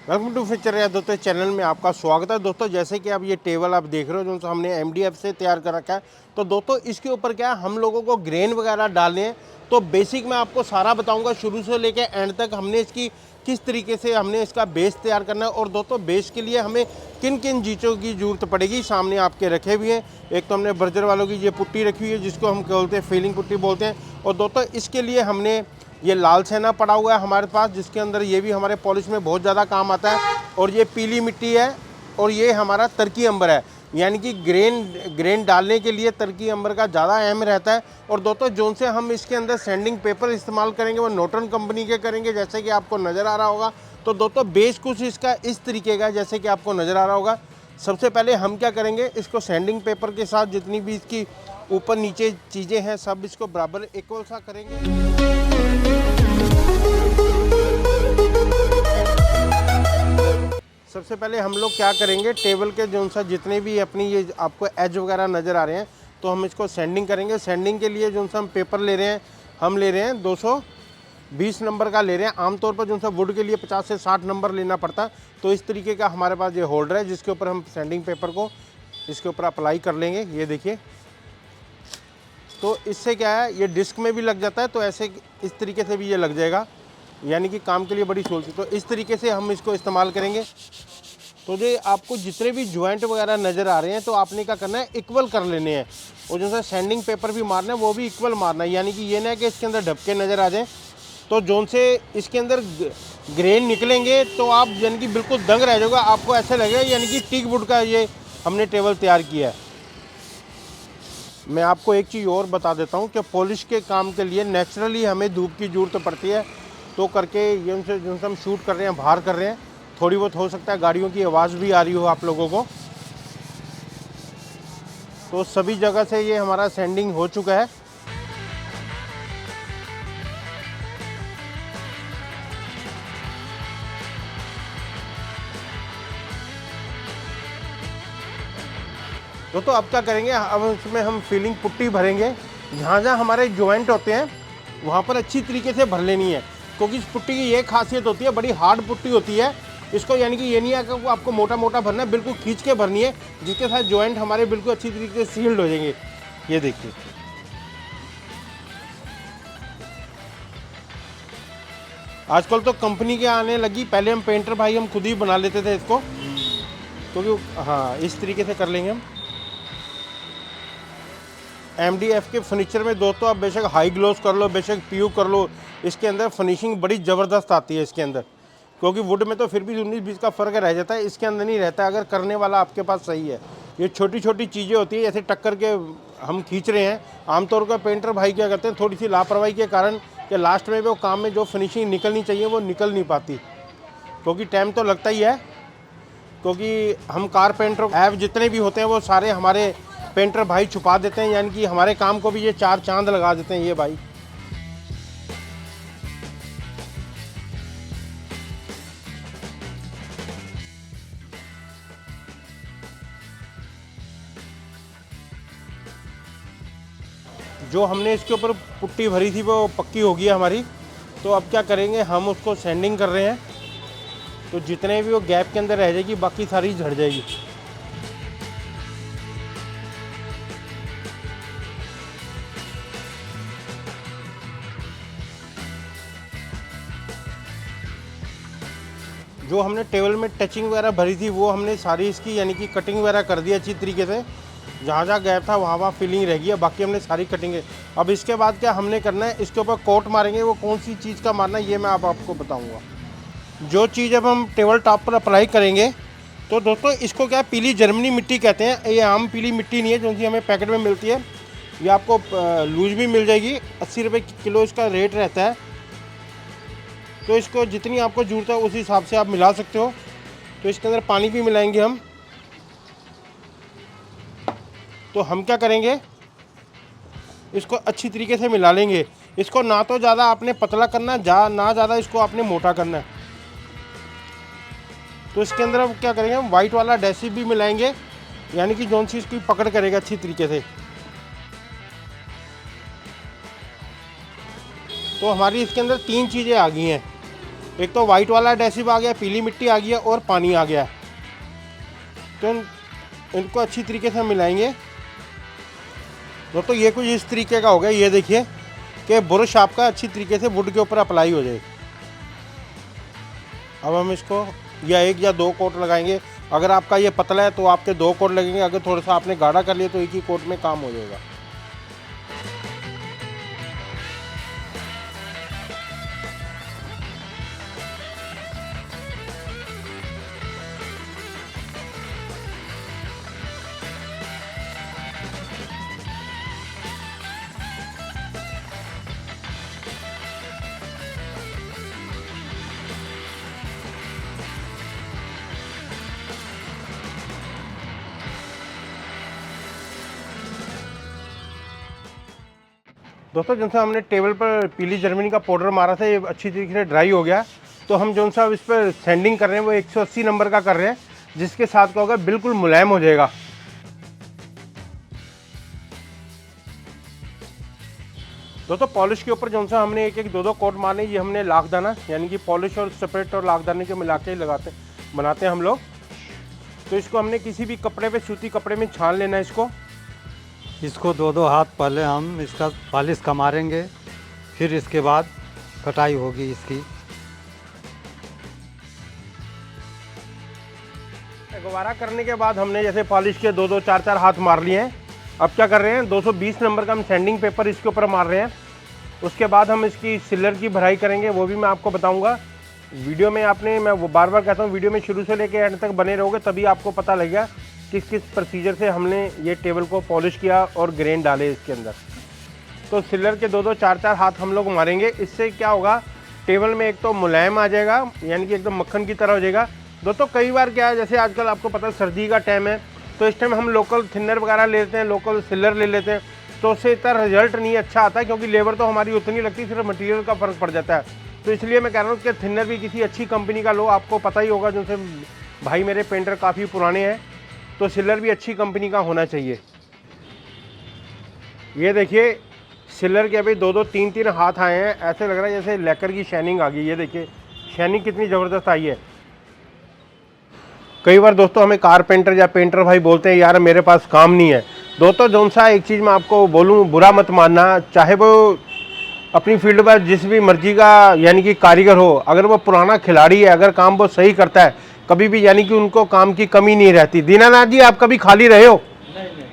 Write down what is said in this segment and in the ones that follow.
Welcome to future या दोस्तों channel में आपका स्वागत है। दोस्तों जैसे कि आप ये टेबल आप देख रहे हो जो हमने एमडीएफ से तैयार कर रखा है, तो दोस्तों इसके ऊपर क्या है, हम लोगों को ग्रेन वगैरह डालने हैं। तो बेसिक मैं आपको सारा बताऊंगा शुरू से लेकर एंड तक, हमने इसकी किस तरीके से हमने इसका बेस तैयार करना है। और दोस्तों बेस के लिए हमें किन किन चीज़ों की ज़रूरत पड़ेगी सामने आपके रखे हुए हैं। एक तो हमने बर्जर वालों की ये पुट्टी रखी हुई है जिसको हम बोलते हैं फीलिंग पुट्टी बोलते हैं। और दोस्तों इसके लिए हमने ये लाल सेना पड़ा हुआ है हमारे पास, जिसके अंदर ये भी हमारे पॉलिश में बहुत ज़्यादा काम आता है। और ये पीली मिट्टी है और ये हमारा तरकी अंबर है, यानी कि ग्रेन डालने के लिए तरकी अंबर का ज़्यादा अहम रहता है। और दोस्तों जोन से हम इसके अंदर सैंडिंग पेपर इस्तेमाल करेंगे वो नॉर्टन कंपनी के करेंगे, जैसे कि आपको नज़र आ रहा होगा। तो दोस्तों बेस कुछ इसका इस तरीके का जैसे कि आपको नज़र आ रहा होगा। सबसे पहले हम क्या करेंगे, इसको सैंडिंग पेपर के साथ जितनी भी इसकी ऊपर नीचे चीज़ें हैं सब इसको बराबर इक्वल सा करेंगे। सबसे पहले हम लोग क्या करेंगे, टेबल के जो सा जितने भी अपनी ये आपको एज वगैरह नज़र आ रहे हैं तो हम इसको सैंडिंग करेंगे। सैंडिंग के लिए जो सा हम पेपर ले रहे हैं, हम ले रहे हैं 220 नंबर का ले रहे हैं। आमतौर पर जो सा वुड के लिए 50 से 60 नंबर लेना पड़ता है। तो इस तरीके का हमारे पास ये होल्डर है जिसके ऊपर हम सैंडिंग पेपर को इसके ऊपर अप्लाई कर लेंगे। ये देखिए, तो इससे क्या है, ये डिस्क में भी लग जाता है, तो ऐसे इस तरीके से भी ये लग जाएगा, यानी कि काम के लिए बड़ी सहूलत। तो इस तरीके से हम इसको इस्तेमाल करेंगे। तो जो आपको जितने भी जॉइंट वगैरह नज़र आ रहे हैं तो आपने क्या करना है, इक्वल कर लेने हैं। और जो सा सैंडिंग पेपर भी मारना है वो भी इक्वल मारना है, यानी कि ये ना कि इसके अंदर ढपके नज़र आ जाए। तो जोन से इसके अंदर ग्रेन निकलेंगे तो आप यानी कि बिल्कुल दंग रह जाओगे, आपको ऐसा लगेगा यानी कि टीक वुड का ये हमने टेबल तैयार किया है। मैं आपको एक चीज़ और बता देता हूँ कि पॉलिश के काम के लिए नेचुरली हमें धूप की ज़रूरत पड़ती है। तो करके ये उनसे जो हम शूट कर रहे हैं, बाहर कर रहे हैं, थोड़ी बहुत हो सकता है गाड़ियों की आवाज़ भी आ रही हो आप लोगों को। तो सभी जगह से ये हमारा सैंडिंग हो चुका है। तो अब क्या करेंगे, अब उसमें हम फीलिंग पुट्टी भरेंगे। जहाँ जहाँ हमारे जॉइंट होते हैं वहाँ पर अच्छी तरीके से भर लेनी है, क्योंकि इस पुट्टी की ये खासियत होती है, बड़ी हार्ड पुट्टी होती है। इसको यानी कि ये नहीं है कि आपको मोटा मोटा भरना है, बिल्कुल खींच के भरनी है, जिसके साथ जॉइंट हमारे बिल्कुल अच्छी तरीके से सील्ड हो जाएंगे। ये देखिए, आजकल तो कंपनी के आने लगी, पहले हम पेंटर भाई हम खुद ही बना लेते थे इसको, क्योंकि हाँ इस तरीके से कर लेंगे हम। एमडीएफ के फर्नीचर में दोस्तों आप बेशक हाई ग्लोस कर लो, बेशक पीयू कर लो, इसके अंदर फिनिशिंग बड़ी ज़बरदस्त आती है इसके अंदर। क्योंकि वुड में तो फिर भी 19-20 का फ़र्क रह जाता है, इसके अंदर नहीं रहता अगर करने वाला आपके पास सही है। ये छोटी छोटी चीज़ें होती है, जैसे टक्कर के हम खींच रहे हैं, आमतौर पर पेंटर भाई क्या करते हैं, थोड़ी सी लापरवाही के कारण कि लास्ट में वो काम में जो फिनिशिंग निकलनी चाहिए वो निकल नहीं पाती, क्योंकि टाइम तो लगता ही है। क्योंकि हम कारपेंटर ऐप जितने भी होते हैं वो सारे हमारे पेंटर भाई छुपा देते हैं, यानी कि हमारे काम को भी ये 4 चांद लगा देते हैं ये भाई। जो हमने इसके ऊपर पुट्टी भरी थी वो पक्की हो गई है हमारी। तो अब क्या करेंगे, हम उसको सैंडिंग कर रहे हैं। तो जितने भी वो गैप के अंदर रह जाएगी बाकी सारी झड़ जाएगी। जो हमने टेबल में टचिंग वगैरह भरी थी वो हमने सारी इसकी यानी कि कटिंग वगैरह कर दी अच्छी तरीके से। जहाँ जहाँ गैप था वहाँ वहाँ फिलिंग रह गई है, बाकी हमने सारी कटिंग है। अब इसके बाद क्या हमने करना है, इसके ऊपर कोट मारेंगे। वो कौन सी चीज़ का मारना है ये मैं आपको बताऊँगा। जो चीज़ अब हम टेबल टॉप पर अप्लाई करेंगे, तो दोस्तों इसको क्या पीली जर्मनी मिट्टी कहते हैं। ये आम पीली मिट्टी नहीं है जो कि हमें पैकेट में मिलती है, ये आपको लूज भी मिल जाएगी। 80 रुपये किलो इसका रेट रहता है। तो इसको जितनी आपको ज़रूरत है उस हिसाब से आप मिला सकते हो। तो इसके अंदर पानी भी मिलाएंगे हम। तो हम क्या करेंगे, इसको अच्छी तरीके से मिला लेंगे। इसको ना तो ज़्यादा आपने पतला करना ना ज़्यादा इसको आपने मोटा करना है। तो इसके अंदर अब क्या करेंगे, हम वाइट वाला एडहेसिव भी मिलाएंगे, यानी कि जौन सी इसकी पकड़ करेगा अच्छी तरीके से। तो हमारी इसके अंदर 3 चीज़ें आ गई हैं। एक तो वाइट वाला एडहेसिव आ गया, पीली मिट्टी आ गई है और पानी आ गया। तो इनको अच्छी तरीके से मिलाएंगे। दोस्तों ये कुछ इस तरीके का हो गया, ये देखिए कि ब्रश आपका अच्छी तरीके से वुड के ऊपर अप्लाई हो जाए। अब हम इसको या 1 या 2 कोट लगाएंगे। अगर आपका ये पतला है तो आपके 2 कोट लगेंगे, अगर थोड़ा सा आपने गाढ़ा कर लिया तो एक ही कोट में काम हो जाएगा। दोस्तों जैसे हमने टेबल पर पीली जर्मनी का पाउडर मारा था, ये अच्छी तरीके से ड्राई हो गया। तो हम जो सा इस पर सैंडिंग कर रहे हैं वो 180 नंबर का कर रहे हैं, जिसके साथ क्या होगा, बिल्कुल मुलायम हो जाएगा। दोस्तों पॉलिश के ऊपर जो सा हमने 1-1, 2-2 कोट मारने, ये हमने लाखदाना यानी कि पॉलिश और स्प्रेड और लाखदाने के मिला के बनाते हैं हम लोग। तो इसको हमने किसी भी कपड़े पे, सूती कपड़े में छान लेना है इसको 2-2 हाथ पहले हम इसका पॉलिश का मारेंगे, फिर इसके बाद कटाई होगी इसकी। गुब्बारा करने के बाद हमने जैसे पॉलिश के 2-2, 4-4 हाथ मार लिए हैं। अब क्या कर रहे हैं, 220 नंबर का हम सैंडिंग पेपर इसके ऊपर मार रहे हैं। उसके बाद हम इसकी सिलर की भराई करेंगे, वो भी मैं आपको बताऊंगा वीडियो में। मैं वो बार बार कहता हूँ, वीडियो में शुरू से लेकर एंड तक बने रहोगे, तभी आपको पता लगेगा किस किस प्रोसीजर से हमने ये टेबल को पॉलिश किया और ग्रेन डाले इसके अंदर। तो सिलर के 2-2, 4-4 हाथ हम लोग मारेंगे। इससे क्या होगा, टेबल में एक तो मुलायम आ जाएगा, यानी कि एकदम मक्खन की तरह हो जाएगा। दोस्तों कई बार क्या है, जैसे आजकल आपको पता है सर्दी का टाइम है, तो इस टाइम हम लोकल थिनर वगैरह ले लेते हैं, लोकल सिलर ले लेते हैं, तो उससे इतना रिजल्ट नहीं अच्छा आता है, क्योंकि लेबर तो हमारी उतनी लगती है, सिर्फ मटेरियल का फ़र्क पड़ जाता है। तो इसलिए मैं कह रहा हूँ कि थिनर भी किसी अच्छी कंपनी का लो। आपको पता ही होगा, जैसे भाई मेरे पेंटर काफ़ी पुराने हैं, तो सिलर भी अच्छी कंपनी का होना चाहिए। ये देखिए सिलर के अभी 2-2, 3-3 हाथ आए हैं, ऐसे लग रहा है जैसे लेकर की शाइनिंग आ गई। ये देखिए शाइनिंग कितनी ज़बरदस्त आई है। कई बार दोस्तों हमें कारपेंटर या पेंटर भाई बोलते हैं, यार मेरे पास काम नहीं है। दोस्तों जौन सा एक चीज़ मैं आपको बोलूँ, बुरा मत मानना, चाहे वो अपनी फील्ड पर जिस भी मर्जी का यानी कि कारीगर हो, अगर वो पुराना खिलाड़ी है, अगर काम वो सही करता है, कभी भी यानी कि उनको काम की कमी नहीं रहती। दीनानाथ जी आप कभी खाली रहे हो? नहीं।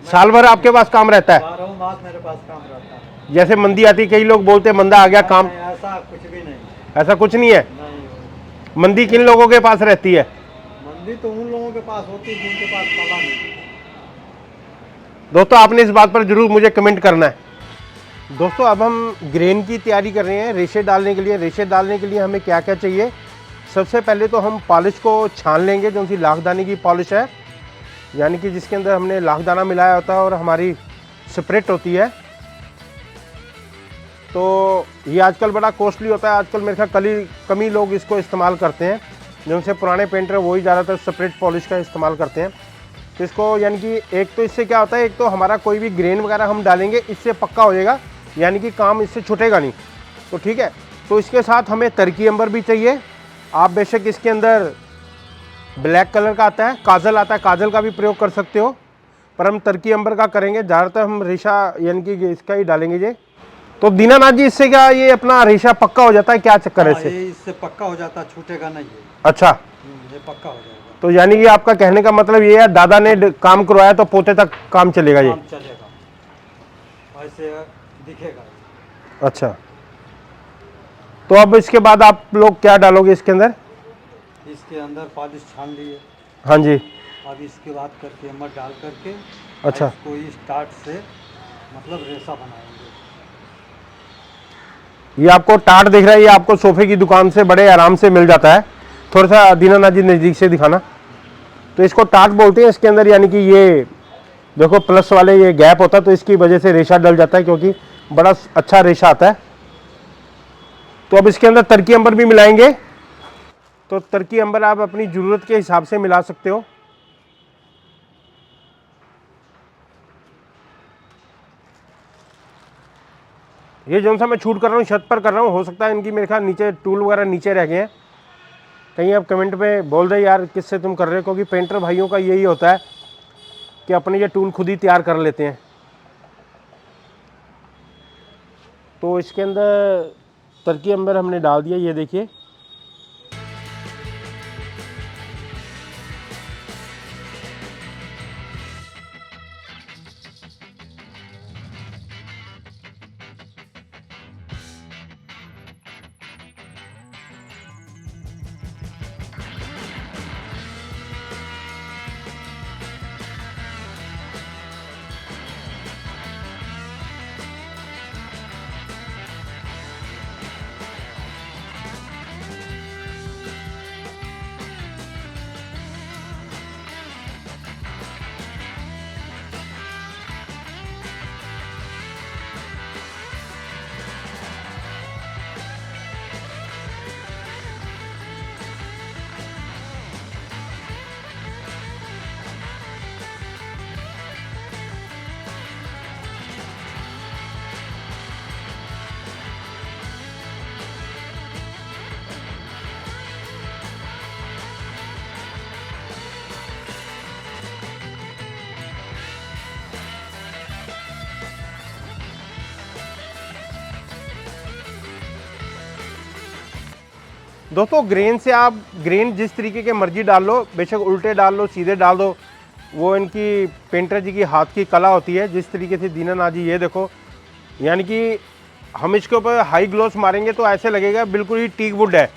साल भर आपके पास काम रहता है? 12 मास मेरे पास काम रहता है। जैसे मंदी आती, कई लोग बोलते हैं मंदा आ गया काम, ऐसा कुछ भी नहीं। ऐसा कुछ नहीं है। नहीं। मंदी किन लोगों के पास रहती है? मंदी तो उन लोगों के पास होती है जिनके पास कला नहीं। दोस्तों आपने इस बात पर जरूर मुझे कमेंट करना है। दोस्तों अब हम ग्रेन की तैयारी कर रहे हैं रेशे डालने के लिए। रेशे डालने के लिए हमें क्या क्या चाहिए, सबसे पहले तो हम पॉलिश को छान लेंगे, जो सी लाखदाने की पॉलिश है, यानी कि जिसके अंदर हमने लाखदाना मिलाया होता है और हमारी स्प्रेट होती है। तो ये आजकल बड़ा कॉस्टली होता है, आजकल मेरे ख्याल कम ही लोग इसको इस्तेमाल करते हैं। जो से पुराने पेंटर वही ज़्यादातर स्प्रेट पॉलिश का इस्तेमाल करते हैं। तो इसको यानी कि एक तो इससे क्या होता है, एक तो हमारा कोई भी ग्रेन वगैरह हम डालेंगे इससे पक्का हो जाएगा, यानी कि काम इससे छूटेगा नहीं। तो ठीक है। तो इसके साथ हमें तरकी अंबर भी चाहिए। आप बेशक इसके अंदर ब्लैक कलर का आता है, काजल आता है, काजल का भी प्रयोग कर सकते हो, पर हम तरकी अंबर का करेंगे। ज़्यादातर हम रेशा यानी कि इसका ही डालेंगे ये। तो दीनानाथ जी इससे क्या ये अपना रेशा पक्का हो जाता है, क्या चक्कर है इससे? इससे पक्का हो जाता है, छूटेगा नहीं ये। अच्छा, ये पक्का हो जाएगा। तो यानी कि आपका कहने का मतलब ये है, दादा ने काम करवाया तो पोते तक काम चलेगा ये? काम चलेगा, ऐसे दिखेगा। अच्छा, तो अब इसके बाद आप लोग क्या डालोगे इसके अंदर? इसके अंदर पॉलिश छान लिए। हाँ जी। अब इसके बाद करके अमर डाल करके, अच्छा, इसको स्टार्ट से मतलब रेशा बनाएंगे। ये आपको टाट दिख रहा है, ये आपको सोफे की दुकान से बड़े आराम से मिल जाता है। थोड़ा सा दीनानाथ जी नज़दीक से दिखाना। तो इसको टाट बोलते हैं। इसके अंदर यानी कि ये देखो प्लस वाले ये गैप होता है, तो इसकी वजह से रेशा डल जाता है, क्योंकि बड़ा अच्छा रेशा आता है। तो अब इसके अंदर तरकी अंबर भी मिलाएंगे। तो तरकी अंबर आप अपनी ज़रूरत के हिसाब से मिला सकते हो। ये जो सा मैं शूट कर रहा हूँ छत पर कर रहा हूँ, हो सकता है इनकी मेरे ख्याल नीचे टूल वगैरह नीचे रह गए हैं। कहीं आप कमेंट में बोल दे यार किससे तुम कर रहे हो, क्योंकि पेंटर भाइयों का यही होता है कि अपने ये टूल खुद ही तैयार कर लेते हैं। तो इसके अंदर टर्की अंबर हमने डाल दिया, ये देखिए। दोस्तों ग्रेन से आप ग्रेन जिस तरीके के मर्जी डाल लो, बेशक उल्टे डाल लो सीधे डाल दो, वो इनकी पेंटर जी की हाथ की कला होती है। जिस तरीके से दीनानाथ जी ये देखो, यानी कि हम इसके ऊपर हाई ग्लोस मारेंगे तो ऐसे लगेगा बिल्कुल ही टीक वुड है।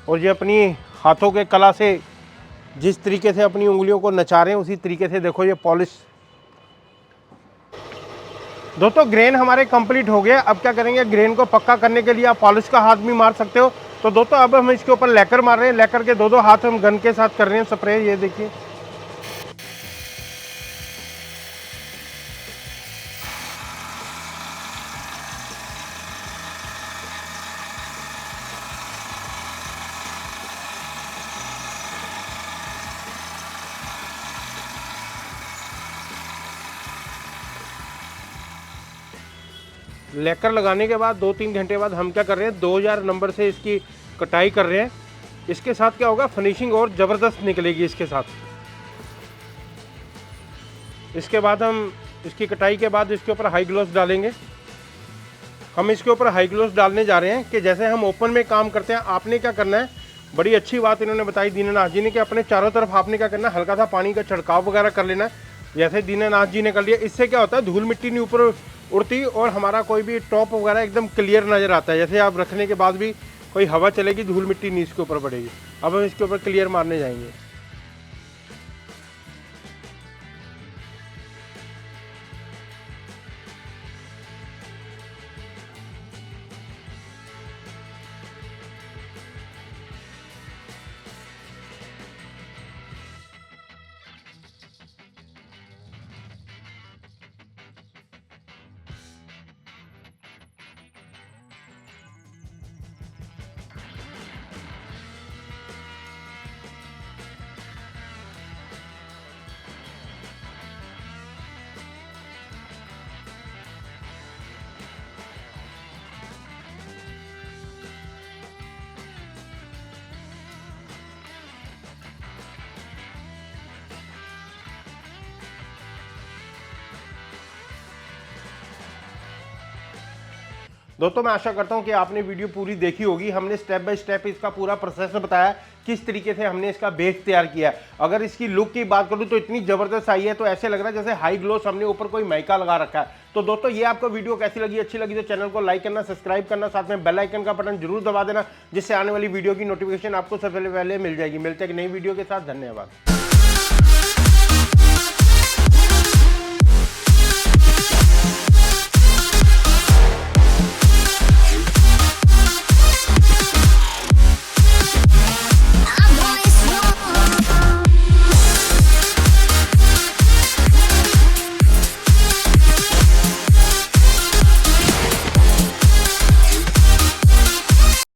और ये अपनी हाथों के कला से जिस तरीके से अपनी उंगलियों को नचा रहे हैं उसी तरीके से देखो ये पॉलिश। दोस्तों ग्रेन हमारे कंप्लीट हो गए। अब क्या करेंगे, ग्रेन को पक्का करने के लिए आप पॉलिश का हाथ भी मार सकते हो। तो दोस्तों अब हम इसके ऊपर लेकर मार रहे हैं, लेकर के दो हाथ हम गन के साथ कर रहे हैं स्प्रे, ये देखिए। लेकर लगाने के बाद 2-3 घंटे बाद हम क्या कर रहे हैं, 2000 नंबर से इसकी कटाई कर रहे हैं। इसके साथ क्या होगा, फिनिशिंग और ज़बरदस्त निकलेगी इसके साथ। इसके बाद हम इसकी कटाई के बाद इसके ऊपर हाई ग्लोव्स डालेंगे। हम इसके ऊपर हाई ग्लोव्स डालने जा रहे हैं कि जैसे हम ओपन में काम करते हैं, आपने क्या करना है, बड़ी अच्छी बात इन्होंने बताई दीनानाथ जी ने, कि अपने चारों तरफ आपने क्या करना है, हल्का सा पानी का छिड़काव वगैरह कर लेना है, जैसे दीनानाथ जी ने कर लिया। इससे क्या होता है, धूल मिट्टी नहीं ऊपर उड़ती और हमारा कोई भी टॉप वगैरह एकदम क्लियर नज़र आता है। जैसे आप रखने के बाद भी कोई हवा चलेगी, धूल मिट्टी नहीं इसके ऊपर पड़ेगी। अब हम इसके ऊपर क्लियर मारने जाएंगे। दोस्तों मैं आशा करता हूं कि आपने वीडियो पूरी देखी होगी। हमने स्टेप बाय स्टेप इसका पूरा प्रोसेस बताया, किस तरीके से हमने इसका बेस तैयार किया है। अगर इसकी लुक की बात करूं तो इतनी ज़बरदस्त आई है, तो ऐसे लग रहा है जैसे हाई ग्लोस हमने ऊपर कोई माइका लगा रखा है। तो दोस्तों ये आपको वीडियो कैसी लगी, अच्छी लगी तो चैनल को लाइक करना, सब्सक्राइब करना, साथ में बेल आइकन का बटन जरूर दबा देना, जिससे आने वाली वीडियो की नोटिफिकेशन आपको सबसे पहले मिल जाएगी। मिलते हैं एक नई वीडियो के साथ, धन्यवाद।